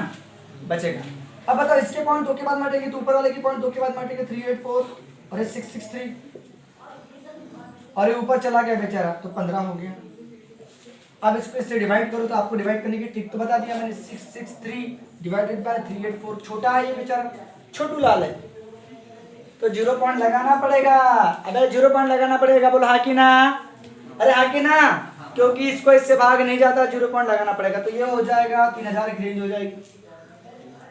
बचेगा। अब बताओ इसके पॉइंट 2 के बाद माटेंगे तो ऊपर वाले की पॉइंट 2 के बाद माटेंगे 384 और ये 663, और ये ऊपर चला गया बेचारा तो 15 हो गया, अब इसको इससे डिवाइड करो तो आपको डिवाइड करने की ट्रिक तो बता दिया मैंने। 663 डिवाइडेड बाय 384, छोटा है ये बेचारा, छोटू लाल है, तो 0 पॉइंट लगाना पड़ेगा। अबे 0 पॉइंट लगाना पड़ेगा, बोलो हाँ कि ना? अरे हाँ कि ना? क्योंकि इसको इससे भाग नहीं जाता, 0 पॉइंट लगाना पड़ेगा। तो ये हो जाएगा 3000 की रेंज हो जाएगी,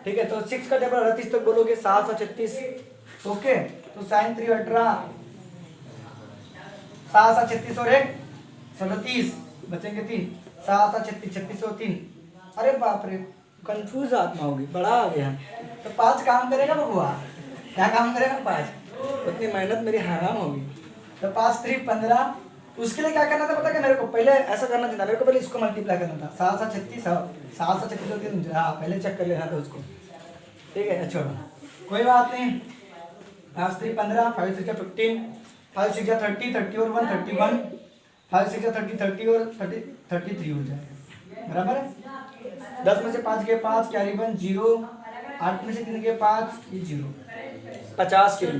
ठीक है। तो 6 का टेबल 38 तक बोलोगे, 736, ओके। तो साइन 3 18, 7 36 और 1 37, बचेंगे 3, 7 36 36 और 3। अरे बाप रे, कंफ्यूज आत्मा होगी, बड़ा आ गया। तो 5 काम करेगा बबुआ, क्या काम करेगा 5? उतनी मेहनत मेरी हराम होगी। तो 5 3 15, उसके लिए क्या करना था पता है मेरे को? पहले ऐसा करना था, मेरे को पहले इसको मल्टीप्लाई करना था। 7 36, 7 36 होती है, हाँ पहले चेक कर लेना था उसको, ठीक है। अच्छा कोई बात नहीं। 5 3 15, 5 6 15, 5 6 30, 30 और 1 31, 5 6 30 30 और 30 33 हो जाएगा, बराबर है। 10 में से 5 गए 5, कैरी 1 0, 8 में से 3 गए 5, ये 0, 50 के लिए,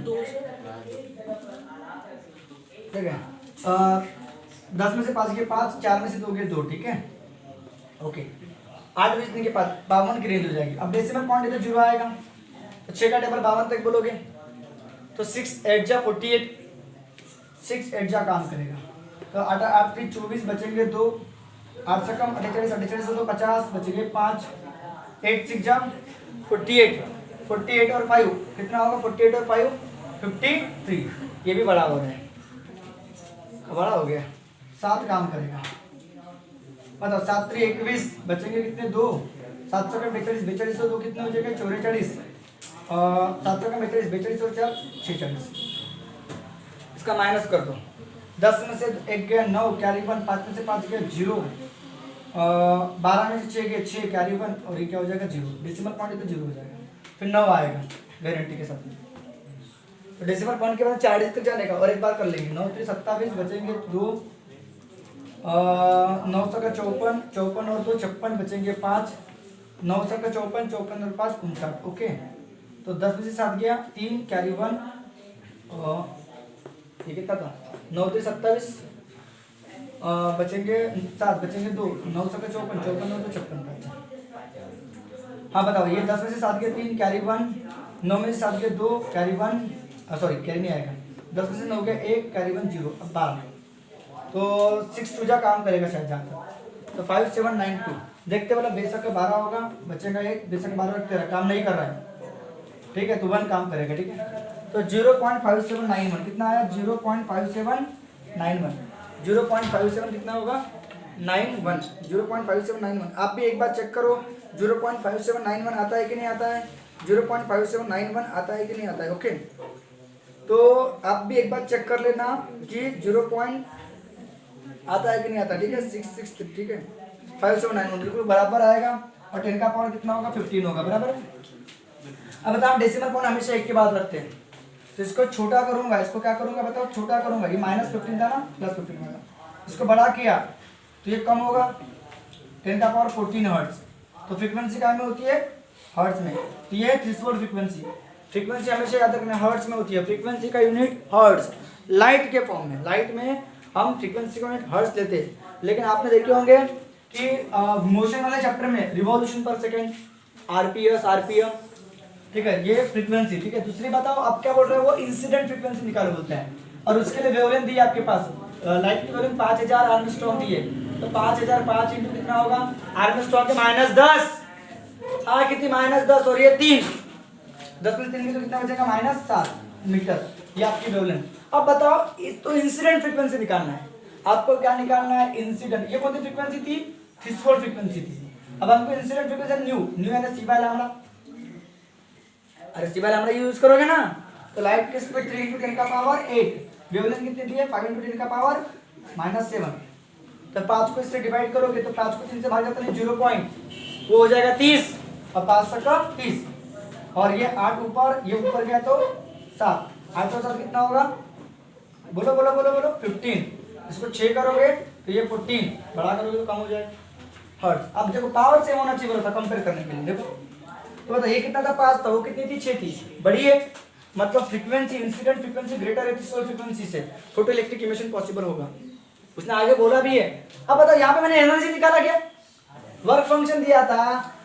ठीक है। 10 में से 5 गए 5, 4 में से 2 गए 2, ठीक है, ओके। 8 में से 3 गए 5, 52 की रेंज हो जाएगी। अब डेसिमल पॉइंट है तो 0 आएगा, तो 6 का टेबल 52 तक बोलोगे तो 6 8 जा 48, 6 8 जा काम करेगा। तो 8 8 3 24, बचेंगे 2, 8 से कम 48, 48 से 2 50, बचेंगे 5, 8 6 जा 48, 48 और 5 कितना होगा? 48 और 5 53, ये भी बड़ा हो रहा है, बड़ा हो गया। 7 काम करेगा, बताओ। 7 3 21, बचेंगे कितने? 2, 7 कम 42, 42 से 2 कितने हो जाएगा? 44, 7 कम 42, 42 और 4 46, इसका माइनस कर दो। 10 में से 1 गया 9, कैरी 1, 5 में से 5 गया 0, 12 में से 6 गया 6, कैरी 1, और ये क्या हो जाएगा? 0। डेसिमल पॉइंट है तो 0 हो जाएगा, फिर 9 आएगा गारंटी के साथ। तो डेसिमल पॉइंट के बाद 40 तक जाने का, और एक बार कर लेंगे। 9 3 27, बचेंगे 2, 9 का 54, 54 और 2 56, बचेंगे 5, 9 का 54, 54 और 5 59, ओके। तो 10 में से 7 गया 3, कैरी 1, ये कितना था? 9 3 27, बचेंगे 7, बचेंगे 2, 9 का 54, 54 और 2 56। हाँ बताओ, ये 10 में से 7 गया 3, कैरी 1, 9 में से 7 गया 2, कैरी 1, सॉरी कैरी नहीं आएगा। 10 में से 9 गया 1, कैरी 1 0, अब 12, तो 6 2 जा काम करेगा शायद जहाँ तक। तो 5 7 9 2, देखते वाला बेशक 12 होगा, बचेगा 1, बेशक 12 और 13 काम नहीं कर रहा है, ठीक है। तो 1 काम करेगा, ठीक है। तो 0.5791 कितना आया? 0.5791, 0.57 कितना होगा? 91, 0.5791। आप भी एक बार चेक करो 0.5791 आता है कि नहीं आता है, 0.5791 आता है कि नहीं आता है, ओके। तो आप भी एक बार चेक कर लेना कि 0 पॉइंट आता है कि नहीं आता, ठीक है। 663, ठीक है, 5791 बिल्कुल बराबर आएगा, और 10 का पावर कितना होगा? 15 होगा, बराबर। अब बताओ, डेसिमल पॉइंट हमेशा एक के बाद रखते हैं, तो इसको छोटा करूंगा, इसको क्या करूंगा बताओ? छोटा करूंगा, ये -15 था ना, +15 होगा। इसको बड़ा किया तो ये कम होगा, 10 का पावर 14 हर्ट्ज। तो फ्रीक्वेंसी क्या में होती है? हर्ट्ज में। तो ये थ्रेशोल्ड फ्रीक्वेंसी, फ्रीक्वेंसी हमेशा याद रखना हर्ट्ज में होती है। फ्रीक्वेंसी का यूनिट हर्ट्ज, लाइट के फॉर्म में, लाइट में हम फ्रीक्वेंसी का यूनिट हर्ट्ज लेते हैं। लेकिन आपने देखे होंगे कि मोशन वाले चैप्टर में रिवॉल्यूशन पर सेकेंड, आरपीएस, आरपीएम, ठीक है, ये फ्रीक्वेंसी, ठीक है। दूसरी बताओ आप क्या बोल रहे हो? वो इंसिडेंट फ्रीक्वेंसी निकालो बोलते हैं, और उसके लिए वेवलेंथ दी है आपके पास, लाइट की वेवलेंथ 5000 आर्मस्ट्रॉन्ग दी है। तो 5000 5 इंटू कितना होगा? आर्मस्ट्रॉन्ग के -10, हाँ कितनी? -10, और ये 3, 10 में 3 तो कितना बचेगा? -7 मीटर, ये आपकी वेवलेंथ। अब बताओ, तो इंसिडेंट फ्रीक्वेंसी निकालना है आपको। क्या निकालना है? इंसिडेंट। ये कौन सी फ्रीक्वेंसी थी? थ्रेशोल्ड फ्रीक्वेंसी थी। अब हमको इंसिडेंट फ्रीक्वेंसी न्यू यानी c/λ, अरे c/λ यूज करोगे ना, तो लाइट की स्पीड 3 × 10 का पावर 8, वेवलेंथ कितनी दी है? 5 × 10 का पावर -7। तो 5 को इससे डिवाइड करोगे तो 5 को 3 से भाग जाता है 0 पॉइंट, वो हो जाएगा 30, और 5 का 30, और ये 8 ऊपर, ये ऊपर गया तो 7, 8 और 7 कितना होगा? बोलो बोलो बोलो बोलो, 15। इसको 6 करोगे तो ये 14, बड़ा करोगे तो कम हो जाएगा हर्ट्ज। अब देखो पावर सेम होना चाहिए, बोला था कंपेयर करने के लिए। देखो तो बताइए, ये कितना था? 5 था, वो कितनी थी? 6 थी, बड़ी है, मतलब फ्रीक्वेंसी, इंसिडेंट फ्रीक्वेंसी ग्रेटर है थ्रेशोल्ड फ्रीक्वेंसी से, फोटो इलेक्ट्रिक इमिशन पॉसिबल होगा। उसने आगे बोला भी है। अब बताओ यहाँ पे मैंने एनर्जी निकाला क्या, वर्क फंक्शन दिया था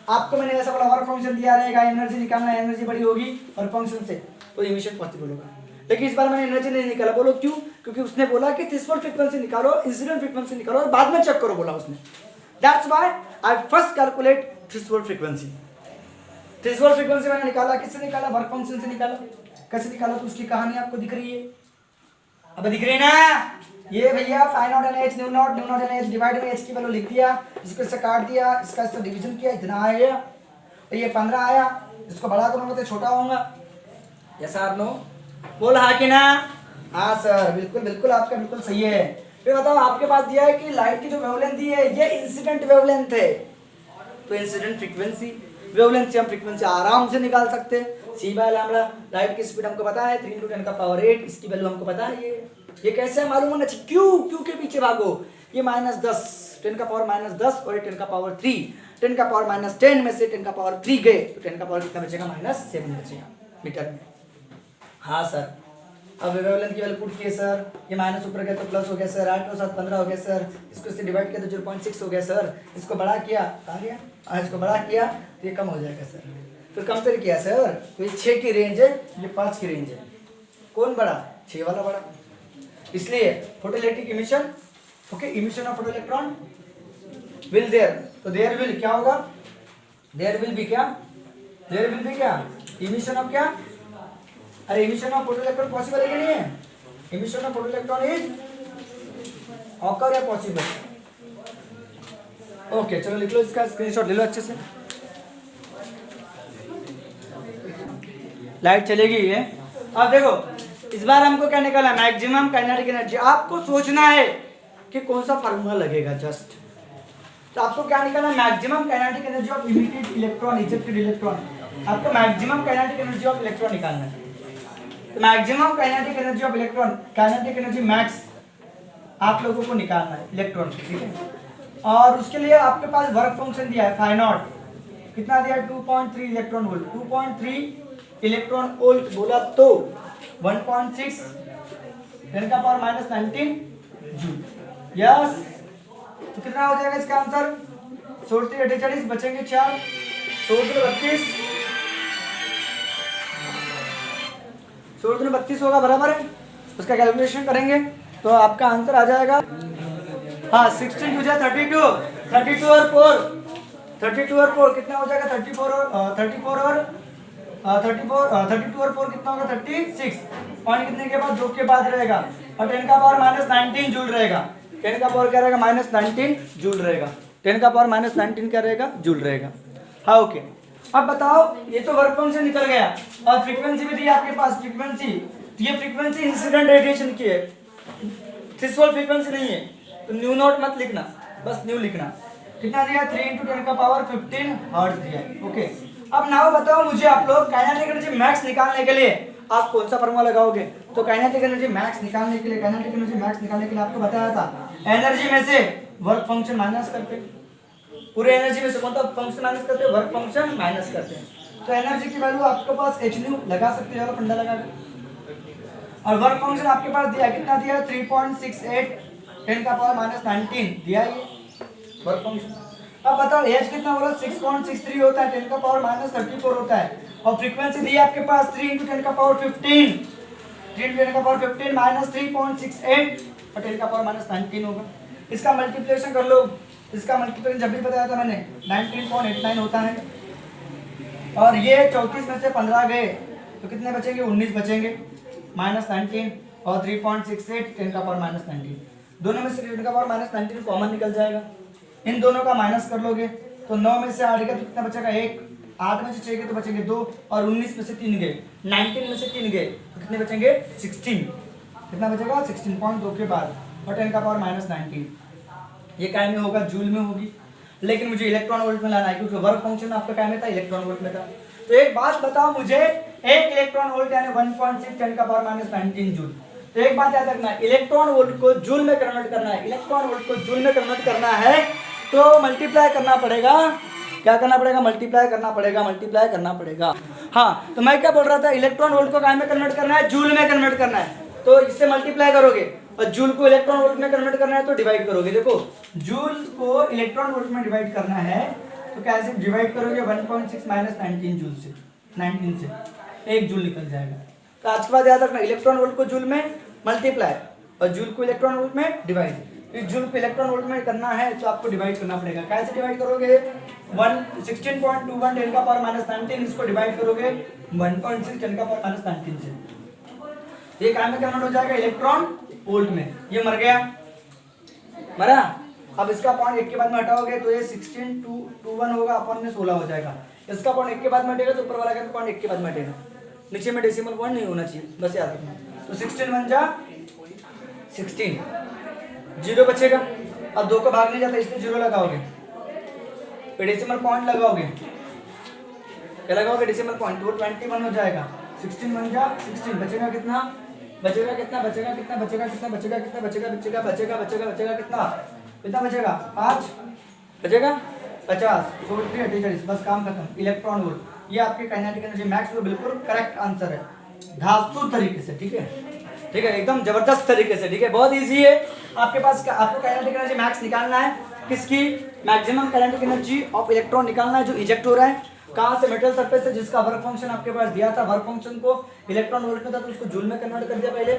आपको, मैंने ऐसा बोला वर्क फंक्शन दिया रहेगा, एनर्जी निकालना, एनर्जी बड़ी होगी वर्क फंक्शन से तो इमिशन पॉसिबल होगा। लेकिन इस बार मैंने एनर्जी नहीं निकाला, बोलो क्यों, क्योंकि उसने बोला कि थ्रेशोल्ड फ्रीक्वेंसी निकालो, इंसिडेंट फ्रीक्वेंसी निकालो और बाद में चेक करो बोला उसने। That's why I first calculate threshold frequency. Threshold frequency मैंने निकाला, किससे निकाला, वर्क फंक्शन से निकाला। कैसे निकाला, तो उसकी कहानी आपको दिख रही है, अब दिख रही है ना, ये भैया phi nought and H nu nought and H divide में एच की वैल्यू लिख दिया, इसको इससे काट दिया, इसका इससे डिवीजन किया, इतना आया, तो ये 15 आया, इसको बड़ा करूंगा तो छोटा होगा। यस और नो, बोल हाँ कि ना, हाँ सर, बिल्कुल बिल्कुल आपका बिल्कुल सही है। फिर बताओ आपके पास दिया है कि लाइट की जो वेवलेंथ दी है ये इंसिडेंट वेवलेंथ है, तो इंसिडेंट फ्रीक्वेंसी, वेवलेंथ से हम फ्रीक्वेंसी आराम से निकाल सकते हैं। सी बाय लैम्डा, लाइट की स्पीड हमको पता है 3 × 10⁸, इसकी वैल्यू हमको पता है। ये कैसे मालूम होना चाहिए, क्यों के पीछे भागो, ये -10 10⁻−10 और 10⁻3, 10⁻−10 में से 10⁻3 गए तो 10⁻ कितना बचेगा, -7 बचेगा मीटर में। हाँ सर, अब वेवलेंथ की वैल्यू पुट किए सर, ये माइनस ऊपर गया तो प्लस हो गया सर, 8 + 7 15 हो गया सर, इसको इससे डिवाइड किया तो 0.6 हो गया सर, इसको बड़ा किया, कहाँ गया, इसको बड़ा किया तो ये कम हो जाएगा सर। फिर कंपेयर किया सर, तो ये 6 की रेंज है, ये 5 की रेंज है, कौन बड़ा, 6 वाला बड़ा। इसलिए photoelectric emission, okay, emission of photoelectron will there, तो देयर विल क्या होगा, देयर विल बी क्या, देयर विल बी क्या, इमिशन ऑफ क्या, अरे इमिशन ऑफ फोटोइलेक्ट्रॉन पॉसिबल है कि नहीं है, emission of photoelectron is occur या पॉसिबल। ओके चलो लिख लो, इसका स्क्रीनशॉट ले लो अच्छे से। लाइट चलेगी ये। अब देखो इस बार हमको क्या निकाला, मैक्सिमम काइनेटिक एनर्जी। आपको सोचना है कि कौन सा फार्मूला लगेगा जस्ट, तो आपको क्या निकालना, maximum kinetic energy of emitted electron, ejected electron. आपको maximum kinetic energy of electron निकालना है, तो maximum kinetic energy of electron, kinetic energy max आप लोगों को निकालना है इलेक्ट्रॉन की, ठीक है। और उसके लिए आपके पास वर्क फंक्शन दिया है फाई नॉट, कितना दिया है, 2.3 इलेक्ट्रॉन वोल्ट, 2.3 इलेक्ट्रॉन वोल्ट बोला तो 1.6 10⁻⁻19 जूल। यस, तो कितना हो जाएगा इसका आंसर, 16 बचेंगे 4, 32 32 होगा, बराबर है। उसका कैलकुलेशन करेंगे तो आपका आंसर आ जाएगा, हाँ 16 2 32, 32 और 4, 32 और 4 कितना हो जाएगा, 32 और 4 कितना होगा, 36 पॉइंट कितने के बाद, 2 के बाद रहेगा, और 10⁻⁻19 जूल रहेगा, 10 का पावर क्या रहेगा, -19 जूल रहेगा, 10⁻⁻19 क्या रहेगा, जूल रहेगा। हाँ ओके, अब बताओ ये तो वर्क फंक्शन निकल गया और फ्रीक्वेंसी भी दी है आपके पास, फ्रीक्वेंसी, तो ये फ्रीक्वेंसी इंसिडेंट रेडिएशन की है, थ्रेशोल्ड फ्रीक्वेंसी नहीं है, तो न्यू नॉट मत लिखना, बस न्यू लिखना। कितना दिया, 3 × 10⁻15 हर्ट्ज दिया है, ओके। अब नाउ बताओ मुझे आप लोग काइनेटिक एनर्जी मैक्स निकालने के लिए आप कौन सा फॉर्मूला लगाओगे, तो काइनेटिक एनर्जी मैक्स निकालने के लिए, काइनेटिक एनर्जी मैक्स निकालने के लिए आपको बताया था एनर्जी में से वर्क फंक्शन माइनस करते, पूरे एनर्जी में से कौन सा फंक्शन माइनस करते हैं, वर्क फंक्शन माइनस करते हैं। तो एनर्जी की वैल्यू आपके पास h न्यू लगा सकते हो, फंडा लगा के। और वर्क फंक्शन आपके पास दिया, कितना दिया, 3.68 10⁻⁻19 दिया ये वर्क फंक्शन। अब बताओ h कितना बोला, 6.63 होता है, 10⁻34 होता है, और फ्रीक्वेंसी दी है आपके पास 3 × 10⁻15, 3 × 10⁻15 -3.68 और 10⁻⁻19 होगा। इसका मल्टीप्लिकेशन कर लो, इसका मल्टीप्लिकेशन जब भी बताया था मैंने 19.89 होता है, और ये 34 में से 15 गए तो कितने बचेंगे, 19 बचेंगे, -19 और 3.68 10⁻⁻19, दोनों में से 10⁻⁻19 कॉमन निकल जाएगा, इन दोनों का माइनस कर लोगे तो 9 में से 8 गए तो कितना बचेगा, 1, 8 में से 6 गए तो बचेंगे 2, और 19 में से 3 गए, 19 में से 3 गए तो कितने बचेंगे, 16, कितना बचेगा, 16.2 के बाद, और 10⁻⁻19 ये काय में होगा, जूल में होगी, लेकिन मुझे इलेक्ट्रॉन वोल्ट में लाना है क्योंकि वर्क फंक्शन आपका काय में था, इलेक्ट्रॉन वोल्ट में था। तो एक बात बताओ मुझे, 1 इलेक्ट्रॉन वोल्ट यानी 1.6 10⁻⁻19 जूल। तो एक बात याद रखना, इलेक्ट्रॉन वोल्ट को जूल में कन्वर्ट करना है, इलेक्ट्रॉन वोल्ट को जूल में कन्वर्ट करना है तो मल्टीप्लाई करना पड़ेगा, क्या करना पड़ेगा, मल्टीप्लाई करना पड़ेगा, मल्टीप्लाई करना पड़ेगा। हाँ तो मैं क्या बोल रहा था, इलेक्ट्रॉन वोल्ट को काय में कन्वर्ट करना है, जूल में कन्वर्ट करना है, तो इससे मल्टीप्लाई करोगे और जूल को इलेक्ट्रॉन वोल्ट में कन्वर्ट करना है तो डिवाइड करोगे। देखो जूल को इलेक्ट्रॉन वोल्ट में डिवाइड करना है तो कैसे डिवाइड करोगे, 1.6 माइनस 19 जूल से, 19 से 1 जूल निकल जाएगा। तो आज के बाद याद रखना, इलेक्ट्रॉन वोल्ट को जूल में मल्टीप्लाई और जूल को इलेक्ट्रॉन वोल्ट में डिवाइड। इस जूल को इलेक्ट्रॉन वोल्ट में करना है तो आपको डिवाइड करना पड़ेगा। कैसे डिवाइड करोगे, 16.21 10 का पावर माइनस 19, इसको डिवाइड करोगे 1.6 10 का पावर माइनस 19 से। ये काम में कन्वर्ट हो जाएगा इलेक्ट्रॉन वोल्ट में। ये मर गया, मरा। अब इसका पॉइंट 1 के बाद में हटाओगे तो ये 16.21 होगा, अपॉन में 16 हो जाएगा। इसका पॉइंट 1 के बाद में हटेगा तो ऊपर वाला का पॉइंट 1 के बाद में हटेगा, नीचे में डेसिमल पॉइंट नहीं होना चाहिए, बस याद रखना। तो 16 1 जा 16, 0 बचेगा। अब 2 को भाग नहीं जाता इसलिए 0 लगाओगे, फिर डेसिमल पॉइंट लगाओगे, क्या लगाओगे, डेसिमल पॉइंट, तो 21 हो जाएगा। 16 1 जा 16, बचेगा कितना, बचेगा कितना, बचेगा कितना, बचेगा कितना, बचेगा कितना, बचेगा बचेगा बचेगा बचेगा बचेगा कितना, कितना बचेगा, 5 बचेगा, 50 16 48, बस काम खत्म। इलेक्ट्रॉन वोल्ट, ये आपके काइनेटिक एनर्जी मैक्स वो बिल्कुल करेक्ट आंसर है, धांसू तरीके से, ठीक है, ठीक है, एकदम जबरदस्त तरीके से, ठीक है, बहुत इजी है। आपके पास आपको काइनेटिक एनर्जी मैक्स निकालना है, किसकी, maximum kinetic energy of electron निकालना है जो इजेक्ट हो रहा है कहाँ से, मेटल सरफेस से, जिसका वर्क फंक्शन आपके पास दिया था, वर्क फंक्शन को इलेक्ट्रॉन वोल्ट में था तो उसको जूल में कन्वर्ट कर दिया पहले,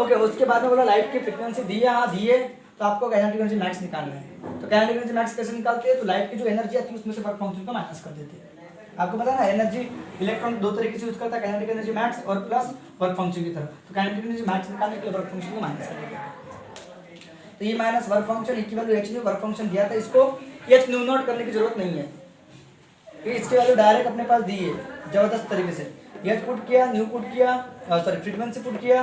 ओके। उसके बाद में बोला लाइट की फ्रीक्वेंसी दी है, हाँ दी है, तो आपको काइनेटिक एनर्जी मैक्स निकालना है। तो काइनेटिक एनर्जी मैक्स कैसे निकालते हैं, तो लाइट की जो एनर्जी आती है उसमें से वर्क फंक्शन को माइनस कर देते हैं। आपको पता है ना, एनर्जी इलेक्ट्रॉन 2 तरीके से यूज करता है, काइनेटिक एनर्जी मैक्स और प्लस वर्क फंक्शन की तरफ। तो काइनेटिक एनर्जी मैक्स निकालने के लिए वर्क फंक्शन को माइनस कर देते हैं। तो ये minus work function equal to h nu, work function दिया था, इसको h न्यू नॉट करने की जरूरत नहीं है, इसकी वैल्यू डायरेक्ट अपने पास दी है जबरदस्त तरीके से। h पुट किया, न्यू पुट किया, सॉरी फ्रीक्वेंसी पुट किया,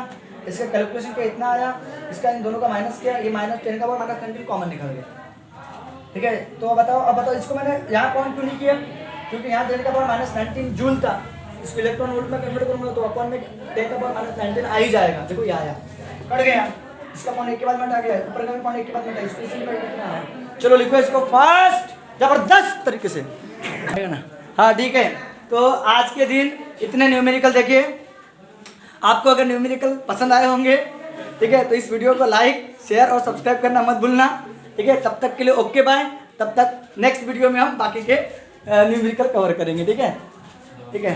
इसका कैलकुलेशन का इतना आया, इसका इन दोनों का माइनस किया, ये माइनस 10 का पावर माइनस 19 कॉमन निकल गया, ठीक है। तो अब बताओ इसको मैंने यहाँ कौन क्यों नहीं किया, क्योंकि यहाँ 10 का पावर माइनस 19 जूल था, इसको इलेक्ट्रॉन वोल्ट में कन्वर्ट करूंगा तो अपॉन में 10 का पावर माइनस 19 आ ही जाएगा। देखो ये आया, कट गया, इसका पॉइंट 1 के बाद में हटा गया, ऊपर का भी पॉइंट 1 के बाद में हटा, इसको इसी डिवाइड करना है। चलो लिखो इसको फास्ट जबरदस्त तरीके से, है ना, हाँ ठीक है। तो आज के दिन इतने न्यूमेरिकल देखे, आपको अगर न्यूमेरिकल पसंद आए होंगे, ठीक है, तो इस वीडियो को लाइक शेयर और सब्सक्राइब करना मत भूलना, ठीक है। तब तक के लिए ओके बाय, तब तक नेक्स्ट वीडियो में हम बाकी के न्यूमेरिकल कवर करेंगे, ठीक है, ठीक है।